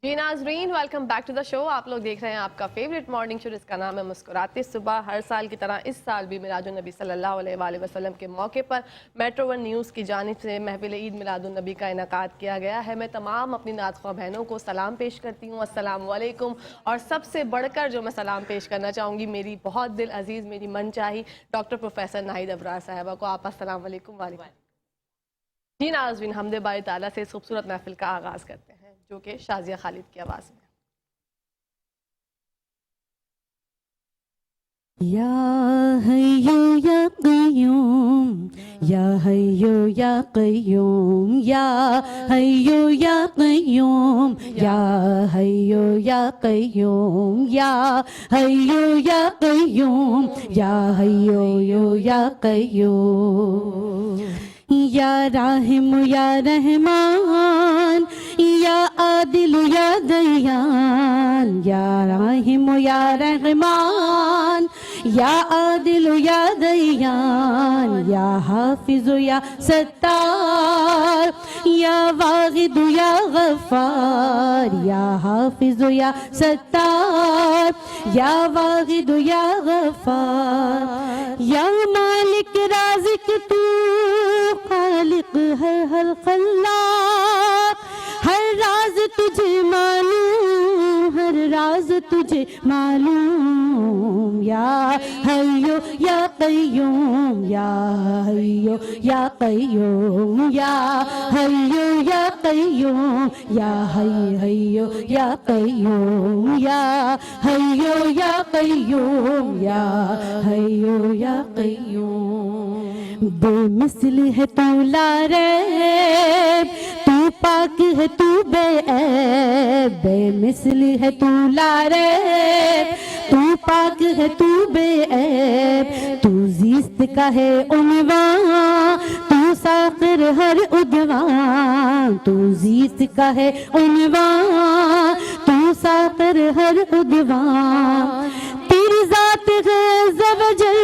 जी नाज़रीन, welcome back to the show. आप लोग देख रहे हैं आपका फेवरेट मॉर्निंग शो जिसका नाम है मुस्कुराते सुबह। हर साल की तरह इस साल भी मिलादुन नबी सल्लल्लाहु अलैहि वसल्लम के मौके पर मेट्रो वन न्यूज़ की जानिब से महफिल ईद मिलादुन नबी का इनेकाद किया गया है। मैं तमाम अपनी नाज़ख्वाह बहनों को सलाम पेश करती हूँ, अस्सलाम वालेकुम। और सबसे बढ़कर जो मैं सलाम पेश करना चाहूँगी मेरी बहुत दिल अजीज़, मेरी मन चाही डॉक्टर प्रोफेसर नाहिद अबरार साहिबा को। आप अस्सलाम वालेकुम। जी नाज़रीन, हमदे बारी ताला से इस खूबसूरत महफिल का आगाज़ करते हैं जो कि शाज़िया खालिद की आवाज़ में। या हय्यो या क़य्यूम, या हय्यो या क़य्यूम, या हय्यो या क़य्यूम, या हय्यो या क़य्यूम, या हय्यो या क़य्यूम, या हय्यो या क़य्यूम। या राहिम या रहमान, या आदिल या दयान, या राहिम या रहमान, या आदिल या दयान, या हाफिज या सत्तार, या वागिद या गफ्फार, या हाफिज या सत्तार, या वागिद या गफ्फार। या मालिक राज़िक तू खालिक है हर खल्लाक, हर राज तुझे मालूम, हर राज तुझे मालूम। या हय्यो या क़य्यूम, या हय्यो या क़य्यूम, या हय्यो या क़य्यूम, या हय्यो या क़य्यूम, या हय्यो या क़य्यूम, या हय्यो या क़य्यूम। बेमिसल है तू लारैब, तू पाक है तू बेऐब, बेमिसल है तू लारैब, तू पाक है तू बेऐब। तू ज़ीस्त का है उन्वान, तू साक़िर हर उद्वान, तू ज़ीस्त का है उन्वान, तू साक़िर हर उद्वान। तेरी ज़ात है ज़वजल,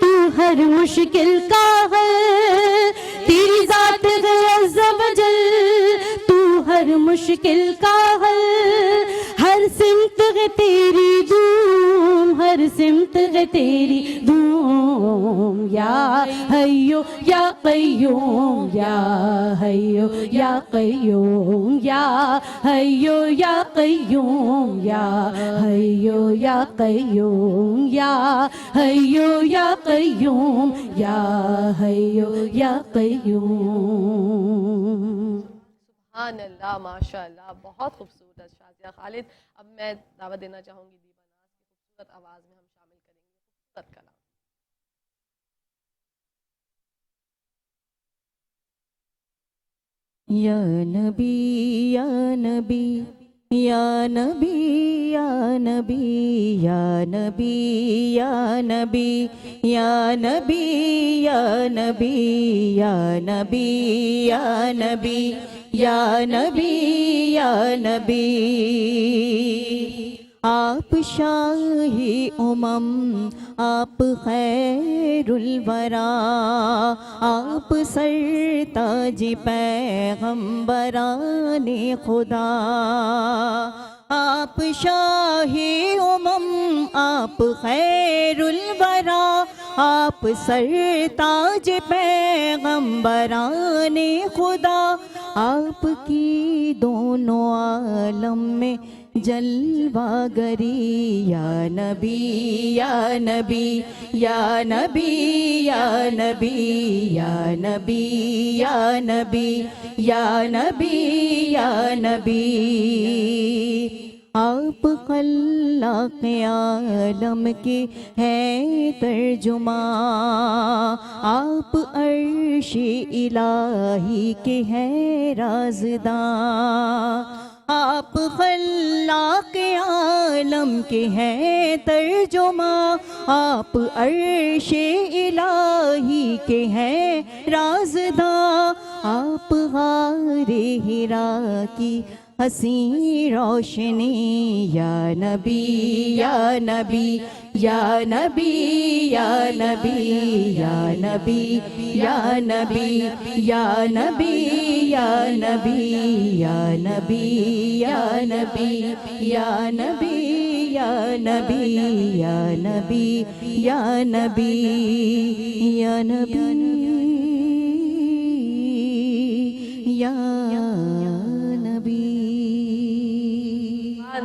तू हर मुश्किल का है, तेरी ज़ात है ज़वजल, तू हर मुश्किल का है। हर सिमत है तेरी धूम, हर सिमत है तेरी धूम। या हय्यो या क़य्यूम, या हय्यो या क़य्यूम, या हय्यो या क़य्यूम, या हय्यो या क़य्यूम, या हय्यो या क़य्यूम, या हय्यो या क़य्यूम। सुभान अल्लाह, माशाअल्लाह, बहुत खूबसूरत शाज़िया खालिद। अब मैं दावत देना चाहूँगी दीबा नाज़ की खूबसूरत आवाज़ में हम शामिल करेंगे खूबसूरत कलाम। या नबी या नबी, या नबी या नबी, या नबी या नबी, या नबी या नबी, या नबी या नबी, या नबी या नबी। आप शाही उमम, आप खैरुल वरा, आप सरताज पैगंबराने खुदा। आप शाही उमम, आप खैरुल वरा, आप सरताज पैगंबराने खुदा। आपकी दोनों आलम में जलवागरी। या नबी या नबी, या नबी या नबी, या नबी या नबी, या नबी या नबी। आप खल्लाक़ आलम के हैं तर्जुमा, आप अर्श-ए इलाही के हैं राज़दां। आप खल्लाक़ आलम के हैं तर्जुमा, आप अर्श-ए इलाही के हैं राज़दां। आप गारे हिरा की हसी रोशनी, या नबी या नबी या नबी या नबी या नबी या नबी या नबी या नबी या नबी या नबी या नबी या नबी या नबी या नबी या नबी या नबी।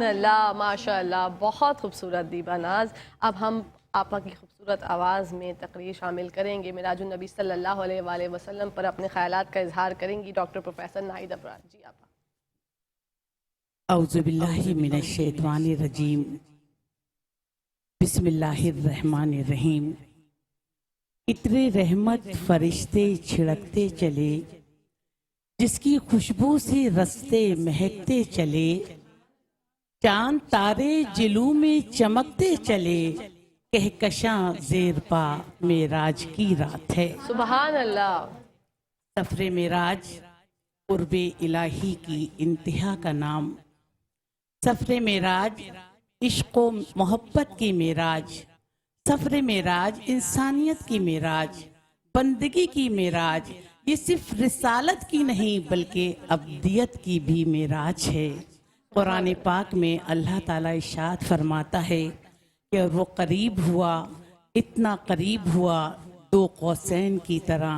अल्लाह माशाअल्लाह, बहुत खूबसूरत दीबा नाज। अब हम आपा की खूबसूरत आवाज़ में तकरीर शामिल करेंगे। मिराजुन नबी सल्लल्लाहु अलैहि वसल्लम पर अपने ख़यालात का इजहार करेंगी डॉक्टर प्रोफेसर नाहिद अबरार जी। आपा औज़ुबिल्लाहि मिनश्शैतानिर्रजीम, बिस्मिल्लाहिर्रहमानिर्रहीम। इतने रहमत फरिश्ते छिड़कते चले, जिसकी खुशबू से रस्ते महकते चले, चांद तारे जिलू में चमकते चले, कहकशां ज़ेर पा मेराज की रात है। सुबहान अल्लाह। सफ़रे मेराज क़ुर्बे इलाही की इंतहा का नाम। सफ़रे मेराज इश्क़ व मोहब्बत की मेराज। सफ़रे मेराज इंसानियत की मेराज, बंदगी की मेराज। ये सिर्फ रिसालत की नहीं बल्कि अब्दियत की भी मेराज है। कुरान पाक में अल्लाह ताला इरशाद फरमाता है कि वो करीब हुआ, इतना करीब हुआ, दो कौसैन की तरह,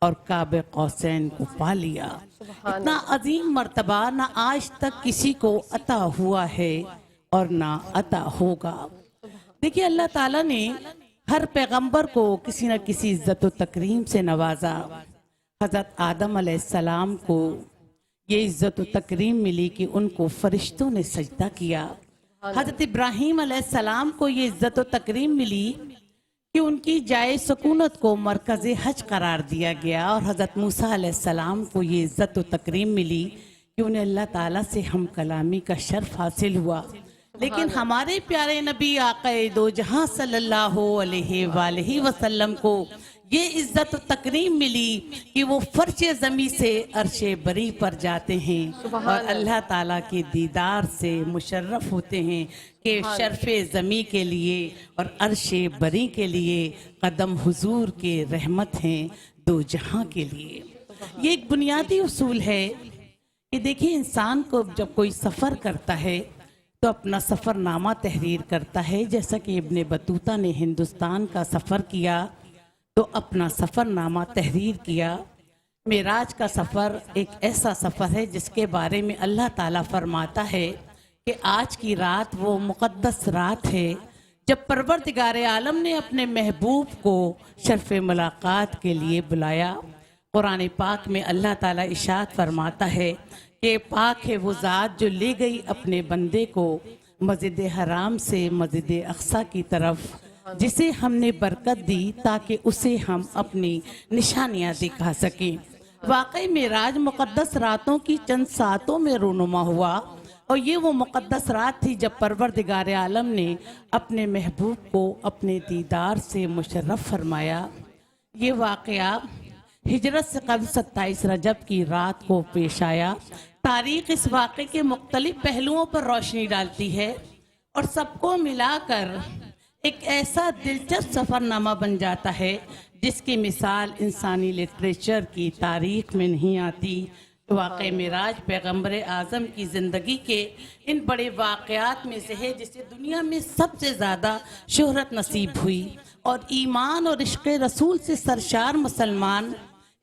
और काबे कौसैन को पा लिया। इतना अजीम मर्तबा ना आज तक किसी को अता हुआ है और ना अता होगा। देखिए, अल्लाह ताला ने हर पैगंबर को किसी न किसी इज्जत व तकरीम से नवाजा। हज़रत आदम अलैहिस्सलाम को ये इज्जत व तकरीम मिली कि उनको फरिश्तों ने सजदा किया। हज़रत इब्राहीम अलैहिस्सलाम को ये इज्जत व तकरीम मिली कि उनकी जाए सकूनत को मरकज़ हज करार दिया गया। और हज़रत मूसा अलैहिस्सलाम को ये इज्जत व तकरीम मिली कि उन्हें अल्लाह ताला से हम कलामी का शर्फ हासिल हुआ। लेकिन हमारे प्यारे नबी आक़ाए दो जहां सल्लल्लाहु अलैहि वसल्लम को ये इज्जत तकरीम मिली कि वो फर्शे ज़मी से अर्शे बरी पर जाते हैं और अल्लाह ताला के दीदार से मुशर्रफ होते हैं कि शर्फ़े ज़मी के लिए और अर्शे बरी के लिए कदम हुजूर के रहमत हैं दो जहां के लिए। ये एक बुनियादी उसूल है कि देखिए, इंसान को जब कोई सफ़र करता है तो अपना सफ़रनामा तहरीर करता है। जैसा कि इब्ने बतूता ने हिंदुस्तान का सफ़र किया तो अपना सफ़रनामा तहरीर किया। मेराज का सफ़र एक ऐसा सफ़र है जिसके बारे में अल्लाह ताला फरमाता है कि आज की रात वो मुक़द्दस रात है जब परवरदिगार आलम ने अपने महबूब को शर्फ़ मुलाकात के लिए बुलाया। कुरान पाक में अल्लाह ताला इरशाद फरमाता है कि पाक है वो ज़ात जो ले गई अपने बंदे को मस्जिद हराम से मस्जिद अक़सा की तरफ, जिसे हमने बरकत दी ताकि उसे हम अपनी निशानियां दिखा सकें। वाकई मेराज मुक़द्दस रातों की चंद सातों में रूनुमा हुआ और ये वो मुक़द्दस रात थी जब परवरदिगार आलम ने अपने महबूब को अपने दीदार से मुशर्रफ फरमाया। ये वाक़या हिजरत से कबल 27 रजब की रात को पेश आया। तारीख़ इस वाक़े के मुख्तलिफ पहलुओं पर रोशनी डालती है और सबको मिलाकर एक ऐसा दिलचस्प सफ़रनामा बन जाता है जिसकी मिसाल इंसानी लिटरेचर की तारीख़ में नहीं आती। वाक़े मेराज पैगम्बर आज़म की ज़िंदगी के इन बड़े वाक़यात में से है जिसे दुनिया में सबसे ज़्यादा शोहरत नसीब हुई और ईमान और इश्क़ रसूल से सरशार मुसलमान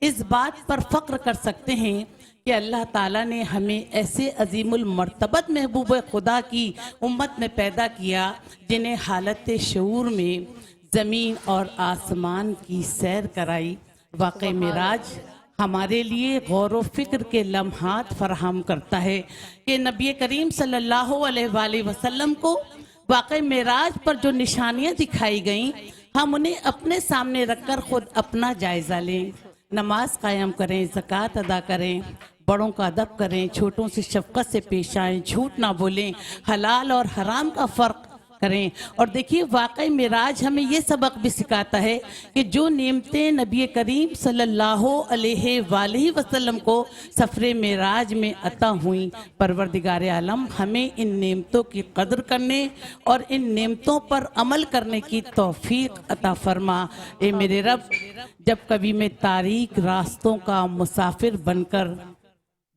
इस बात पर फ़ख्र कर सकते हैं कि अल्लाह ताला ने हमें ऐसे अजीमुल मर्तबत महबूब खुदा की उम्मत में पैदा किया जिन्हें हालत शऊर में ज़मीन और आसमान की सैर कराई। वाक़ई मेराज हमारे लिए गौर व फिक्र के लम्हात फराहम करता है कि नबी करीम सल्लल्लाहु अलैहि वसल्लम को वाक़ई मेराज पर जो निशानियाँ दिखाई गईं, हम उन्हें अपने सामने रखकर खुद अपना जायज़ा लें। नमाज कायम करें, ज़कात अदा करें, बड़ों का अदब करें, छोटों से शफ़क़त से पेश आएँ, झूठ ना बोलें, हलाल और हराम का फ़र्क करें। और देखिए वाकई मिराज हमें ये सबक भी सिखाता है कि जो नेमतें नबी करीम सल्लल्लाहु अलैहि वसल्लम को सफ़रे मिराज में अता हुई, परवरदिगार आलम हमें इन नेमतों की कदर करने और इन नेमतों पर अमल करने की तौफीक अता फरमा। ए मेरे रब, जब कभी मैं तारीक रास्तों का मुसाफिर बनकर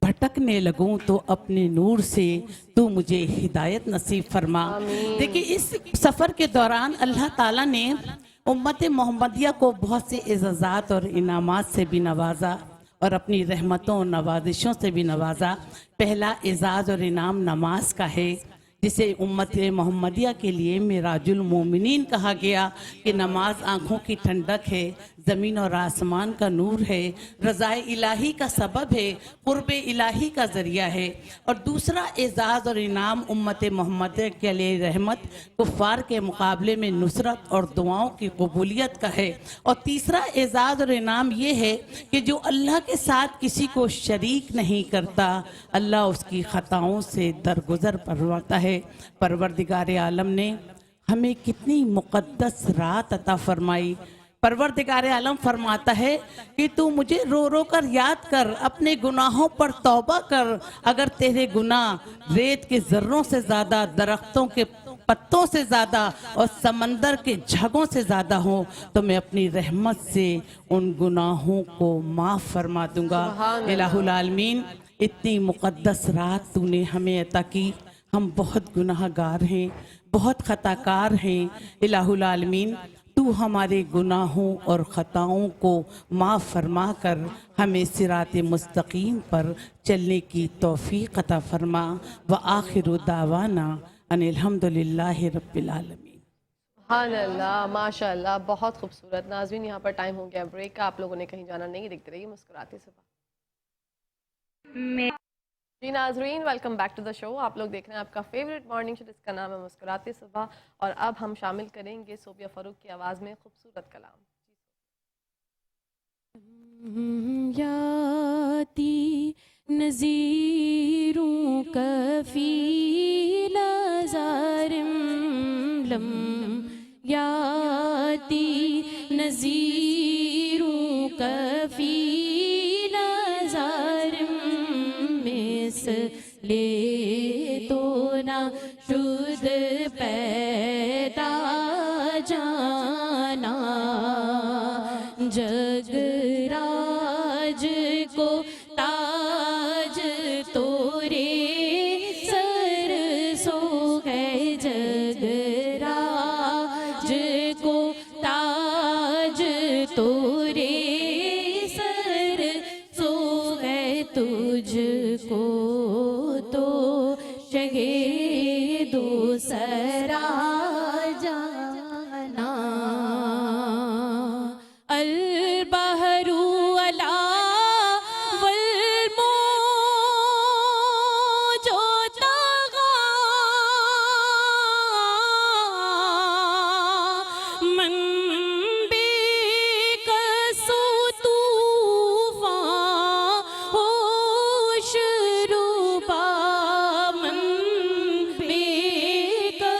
भटकने लगूं तो अपने नूर से तू मुझे हिदायत नसीब फरमा। देखिए इस सफ़र के दौरान अल्लाह ताला ने उम्मत मोहम्मदिया को बहुत से एजाज़ात और इनामात से भी नवाजा और अपनी रहमतों और नवाजिशों से भी नवाजा। पहला एजाज़ और इनाम नमाज का है, जिसे उम्मत मोहम्मदिया के लिए मिराजुल मोमिनीन कहा गया कि नमाज आँखों की ठंडक है, ज़मीन और आसमान का नूर है, रज़ाए इलाही का सबब है, क़ुर्ब इलाही का ज़रिया है। और दूसरा एजाज़ और इनाम उम्मत मोहम्मदिया के लिए रहमत, कुफ़ार के मुकाबले में नुसरत और दुआओं की कबूलियत का है। और तीसरा एजाज़ और इनाम ये है कि जो अल्लाह के साथ किसी को शरीक नहीं करता, अल्लाह उसकी ख़ताओं से दरगुज़र फरमाता है। परवरदिगार आलम ने हमें कितनी मुक़द्दस रात अता फरमाई। परवरदिगार आलम फरमाता है कि तू मुझे रो रो कर याद कर, अपने गुनाहों पर तौबा कर। अगर तेरे गुनाह रेत के ज़र्रों से ज़्यादा, दरख्तों के पत्तों से ज़्यादा और समंदर के झगों से ज़्यादा हो तो मैं अपनी रहमत से उन गुनाहों को माफ़ फरमा दूंगा। इलाहुल आलमीन, इतनी मुक़द्दस रात तूने हमें अता की। हम बहुत गुनाहगार हैं, बहुत ख़ताकार हैं। इलाहुल आलमीन, तू हमारे गुनाहों और ख़ताओं को माफ़ फरमा कर हमें सिरात मुस्तकीम पर चलने की तौफ़ीक़ अता फरमा। व आखिरु दावाना अनिल हम्दुलिल्लाहि रब्बिल आलमीन। सुभान अल्लाह, माशाअल्लाह, बहुत खूबसूरत। नाज़रीन, यहाँ पर टाइम हो गया ब्रेक का, आप लोगों ने कहीं जाना नहीं, देखते रहिए मुस्कुराते सुबह। जी नाज़रीन, welcome back to the show. आप लोग देख रहे हैं आपका फेवरेट मॉर्निंग शो जिसका नाम है मुस्कुराते सुबह, और अब हम शामिल करेंगे सोबिया फ़ारूक की आवाज़ में खूबसूरत कलाम। याती नज़ीरों कफ़ील ज़ारिम लम, याती नज़ीरों कफ़ील ज़ारिम मिस ले तो ना शुद्ध पैदा जाना, जगराज को ताज तोरे सर सो है, जगराज को ताज तोरे सर सो है, तुझको तो शगे दो सरा जाना। अल बहरू अला वल मौजो तगा, मन बेकसो तूफ़ान होश रूबा, मन बेकसो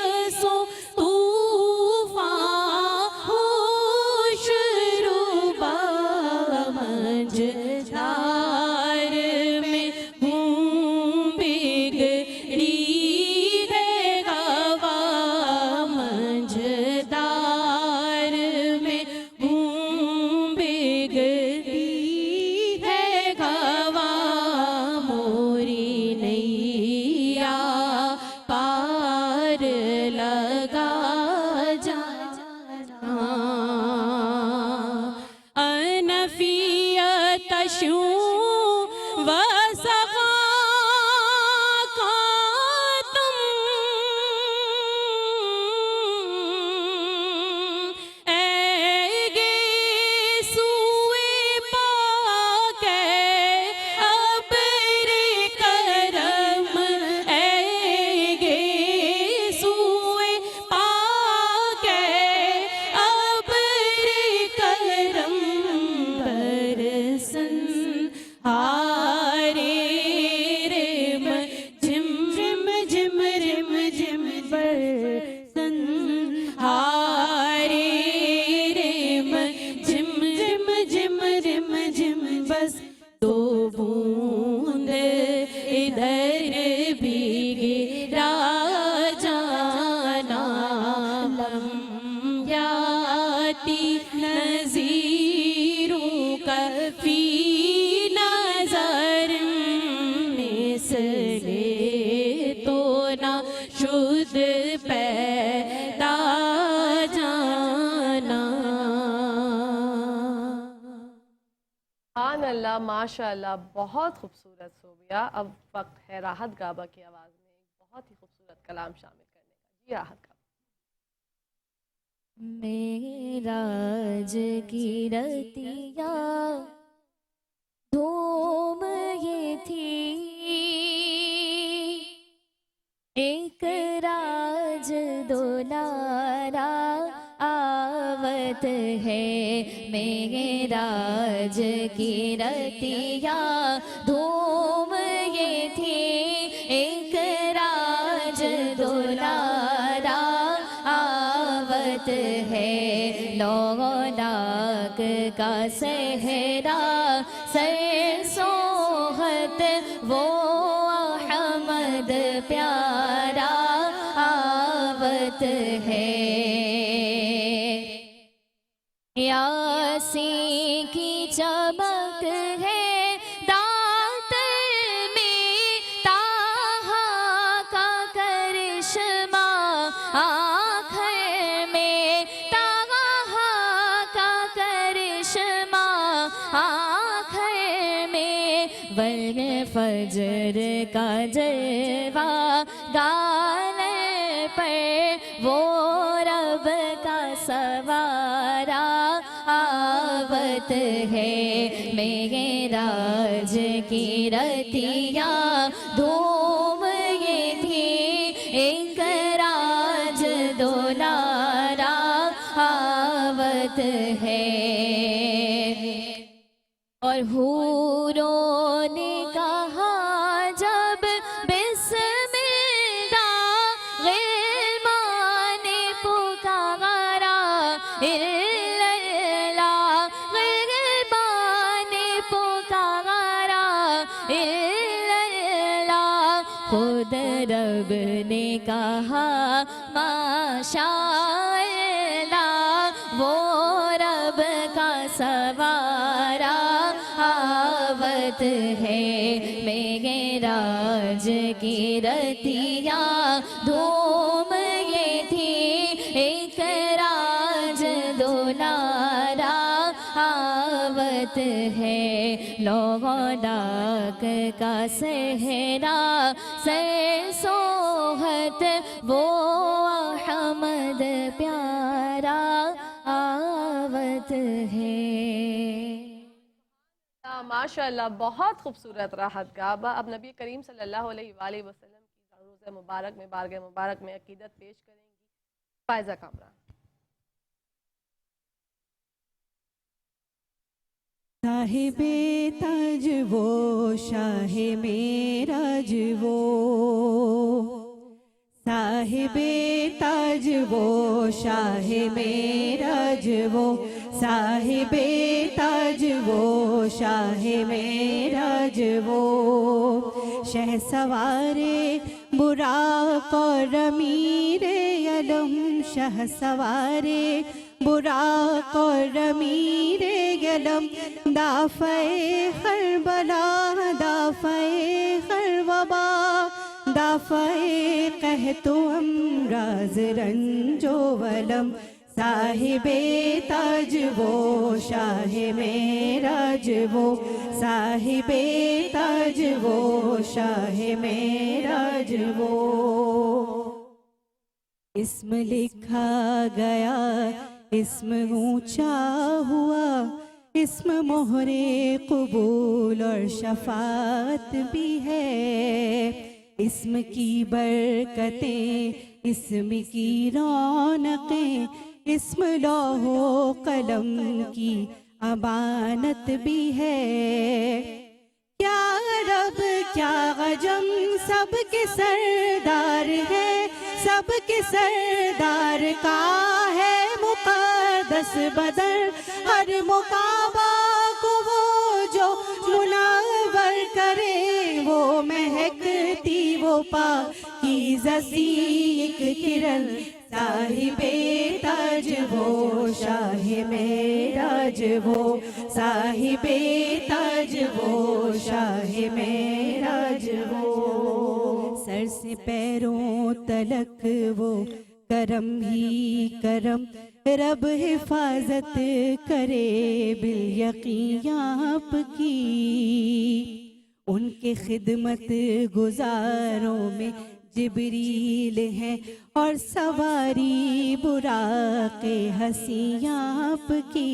शुद्ध पैदा जाना। सुभान अल्लाह, माशाअल्लाह, बहुत खूबसूरत सोबिया। अब वक्त है राहत गाबा की आवाज़ में एक बहुत ही खूबसूरत कलाम शामिल करने का। जी राहत गाबा। मेराज की रतिया धूम ये थी, एक राज दुलारा आवत है। मेराज की रतिया धूम ये थी, एक राज दुलारा आवत है। नौ लाख का सहरा सरसोहत वो अहमद प्यारा आवत है। यासीन की चमक है दात में, ताहा का करिश्मा आँखों में, ताहा का करिश्मा आँखों में। वर्ण फजर का जलवा गाने पर वो रब का सवारा आवत है। मेराज की रतिया धूम ये थी, एक राज दुलारा आवत है। और हूरों ने कहा जब बिस्मिल्लाह, गिलमान ने पुकारा इल्लल्लाह, गिलमान ने पुकारा इल्लल्लाह। खुद रब ने कहा माशाअल्लाह, वो रब का सवारा आवत है। मेराज की रतिया धूम ये थी, एक राज दुलारा आवत है। नौ लाख का सहरा सरसोहत वो अहमद प्यारा आवत है। माशाअल्लाह, बहुत खूबसूरत राहत गाबा। अब नबी करीम सल्लल्लाहु अलैहि वसल्लम की रोज़े मुबारक में, बारगाह मुबारक में अकीदत पेश करेंगी फायजा कामरान। साहिबे ताज वो शाहे मेराज वो, साहिबे ताज वो शाहे मेराज वो, साहिबे ताज वो शाहे मेराज वो। शह सवारे बुराक और अमीरे अलम, शह सवारे बुराक और अमीरे अलम। दाफ़े खरबला दाफ़े खरवबा, दाफ़े कहतो अमराज रंजो वलम। साहिबे ताज वो शाहे मेराज वो, साहिबे ताज वो शाहे मेराज वो। इस्म लिखा गया इस्म ऊंचा हुआ, इस्म मोहरे कबूल और शफात भी है। इस्म की बरकतें, इस्म की रौनकें, इस्म लौहो कलम की अमानत भी है। क्या रब क्या गजम, सबके सरदार है, सबके सरदार का है मुक़द्दस बदर। हर मुकाबा को वो जो मुनव्वर करे, वो महकती वो पाकीज़ा सी एक किरण। साहिबे ताज वो शाहे मेराज वो, साहिबे ताज वो शाहे मेराज वो। सर से पैरों तलक वो करम ही करम, रब हिफाजत करे बिल यकीन आपकी। उनके खिदमत गुजारों में जिब्रील हैं और सवारी बुराके हंसी आपकी।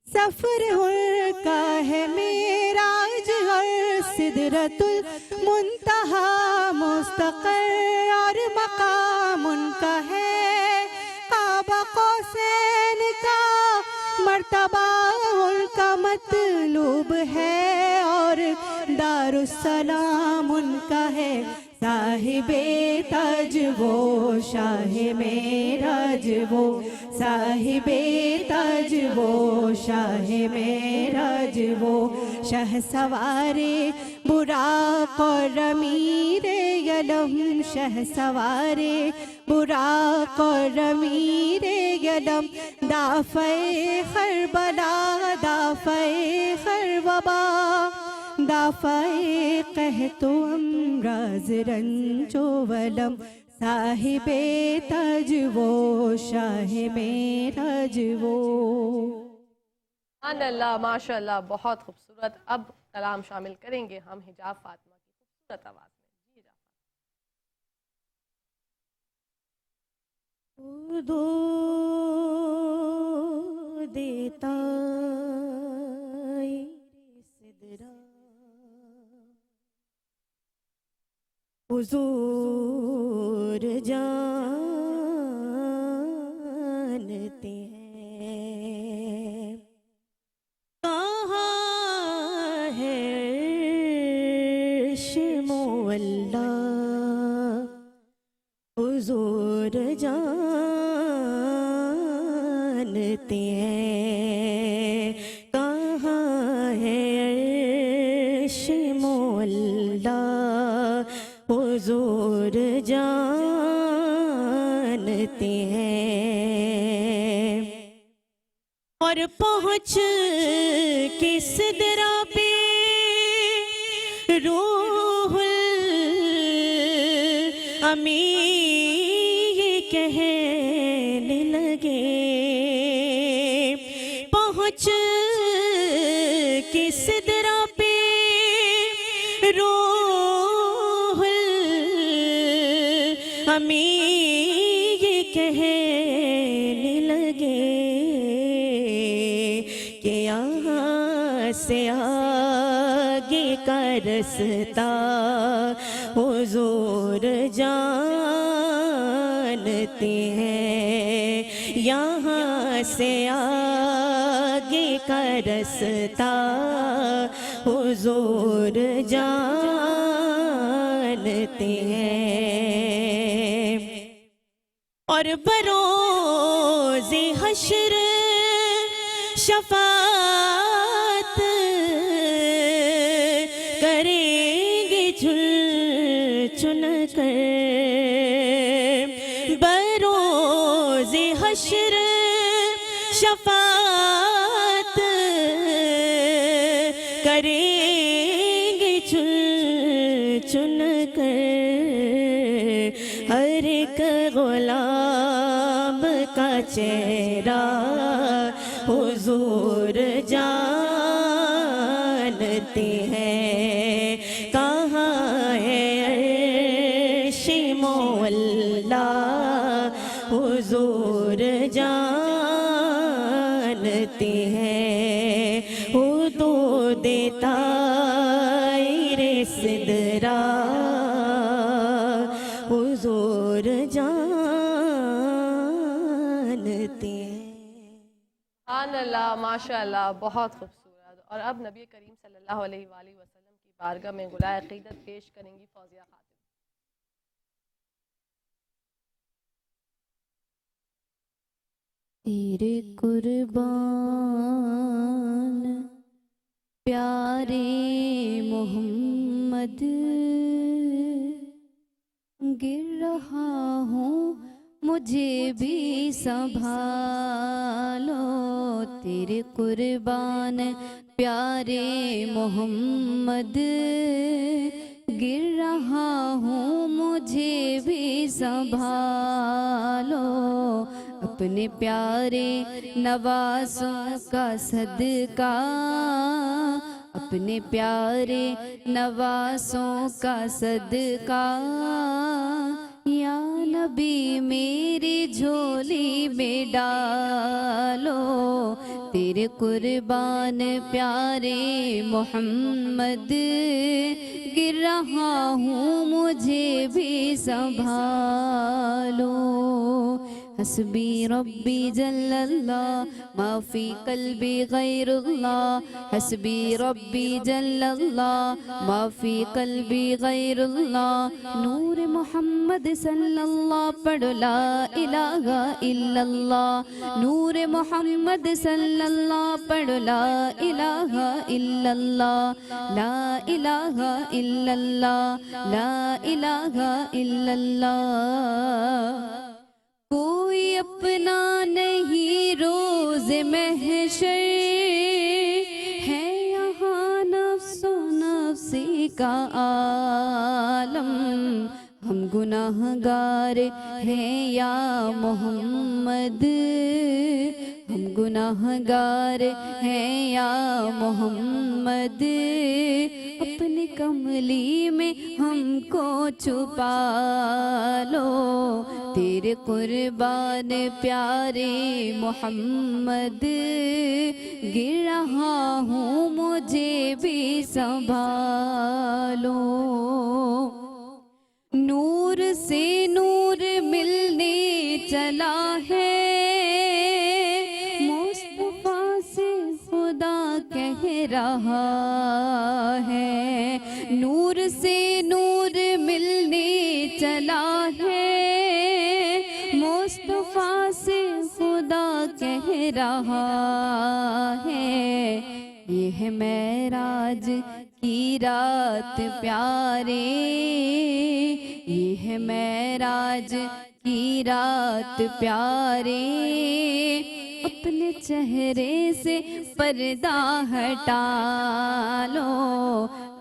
सफर उनका है मेराज और सिदरतुल मुंतहा मुस्तक़र, और मकाम उनका है काबा कौसैन का, मर्तबा उनका मतलूब है और दारुस्सलाम उनका है साहिबे ताज वो शाहे मेराज वो, साहिबे ताज वो शाहे मेराज वो। शाह सवारे बुराक और अमीरे यलम, शाह सवारे बुराक और अमीरे यलम, दाफ़े खरबला दाफ़े खरबा, दाफ़े कहतो अमराज रंजो वलम, साहिबे ताज वो शाहे मेराज वो। अल्लाह माशाल्लाह, बहुत खूबसूरत। अब कलाम शामिल करेंगे हम हिजाब फातिमा की खूबसूरत आवाज़ में। जी हिजाब। दो देता सिदरा हुजूर जानते हैं, कहाँ है अर्श-ए मुअल्ला, हुजूर जानते हैं, कहाँ है अर्श-ए मुअल्ला, हुजूर जानते हैं। और पहुँच के सिदरा पे रूहुल अमी ये कहने लगे, पहुँच के सिदरा पे अमी ये कहने लगे कि यहाँ से आगे का रास्ता हुजूर जानते हैं, यहाँ से आगे का रास्ता हुजूर जानते हैं। और बरोज़े हश्र शफाअत करेंगे चुन चुन कर, बरोज़े हश्र शफाअत करेंगे चुन चुन कर। हर एक गुलाम का चेहरा हुजूर जानते हैं, कहाँ है अर्श-ए मुअल्ला, हुजूर जानते हैं। वो तो देता रे सिदरा हुजूर जानते हैं। अल्लाह माशाल्लाह, बहुत खूबसूरत। और अब नबी करीम सल्लल्लाहु अलैहि वसल्लम की बारगाह में गुलाए अक़ीदत पेश करेंगी फौजिया खातिन। तेरे कुर्बान प्यारे मोहम्मद, गिर रहा हूँ मुझे भी संभालो। तेरे कुर्बान प्यारे मोहम्मद, गिर रहा हूँ मुझे भी संभालो, अपने प्यारे नवासों का सदका, अपने प्यारे नवासों का सदका, या नबी मेरी झोली में डालो, तेरे कुर्बान प्यारे मोहम्मद, गिर रहा हूँ मुझे भी संभालो। हस्बी रब्बी जल्लल्लाह माफ़ी कल्बी गैरुल्लाह, हस्बी रब्बी जल्लल्लाह माफ़ी कल्बी गैरुल्लाह। नूर मोहम्मद सल्लल्लाह पढ़ो ला इलाहा इल्लल्लाह, नूर मोहम्मद सल्लल्लाह पढ़ो ला इलाहा इल्लल्लाह, ला इलाहा इल्लल्लाह, ला इलाहा इल्लल्लाह। कोई अपना नहीं रोज़ महशर है, यहाँ नफ्सो नफ्सी का आलम, हम गुनाहगार हैं या मोहम्मद, हम गुनाहगार हैं या मोहम्मद, अपनी कमली में हमको छुपा लो, तेरे कुर्बान प्यारे मोहम्मद, गिर रहा हूँ मुझे भी संभालो। नूर से नूर मिलने चला है, मुस्तफा से खुदा कह रहा है, नूर से नूर मिलने चला है, मुस्तफा से खुदा कह रहा है, ये है मेराज की रात प्यारे, ये है मेराज की रात प्यारे, अपने चेहरे से पर्दा हटा लो,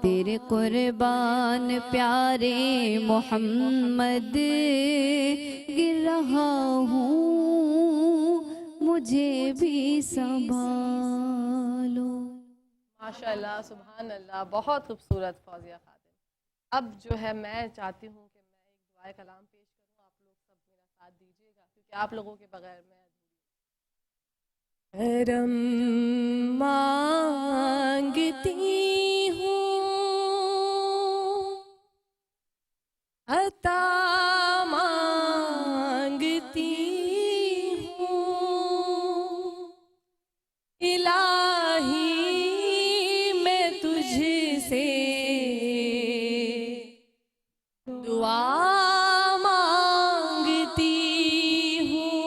तेरे कुर्बान प्यारे मोहम्मद, गिर रहा हूँ मुझे भी संभालो। माशाल्लाह, सुभान अल्लाह, बहुत खूबसूरत फौजिया खातिन। अब जो है मैं चाहती हूँ कि मैं एक दुआए कलाम पेश करूँ, आप लोग सब मेरा साथ दीजिएगा क्योंकि आप लोगों के बगैर मैं करम मांगती हूँ, अता मांगती हूँ, इलाही मैं तुझसे दुआ मांगती हूँ,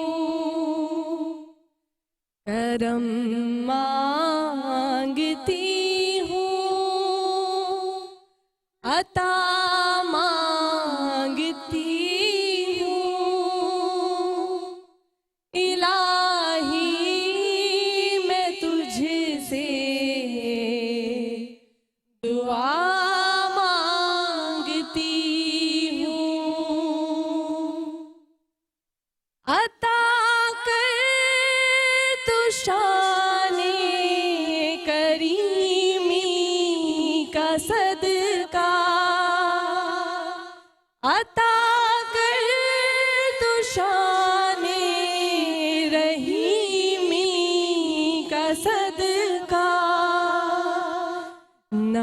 करम मांगती हूँ, अता मांगती हूँ, इलाही मैं तुझसे दुआ मांगती हूँ, अता कर तू शाने करीमी का सदका, अता कर तू शाने रहीमी का सदका, न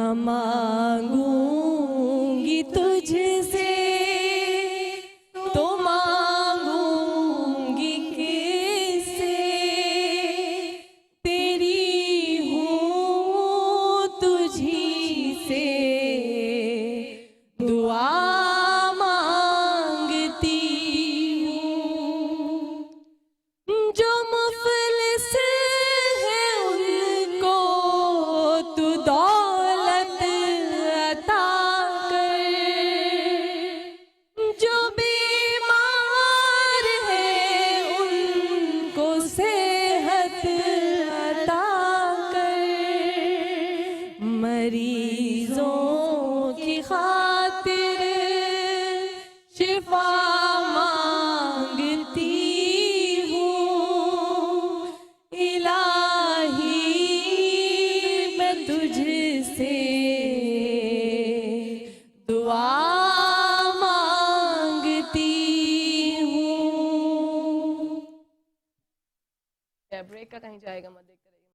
मांगूंगी तुझसे तो मांगूंगी किससे, तेरी हूँ तुझी से दुआ मांगती हूँ, जो मुफलिस है उनको तू दौलत अता कर, जो बीमार है उनको सेहत अता कर, मरीजों की खातिर शिफा मांगती हूँ इलाही मैं तुझसे दुआ मांगती हूँ। ब्रेक का कहीं जाएगा मत, देखते रहिए।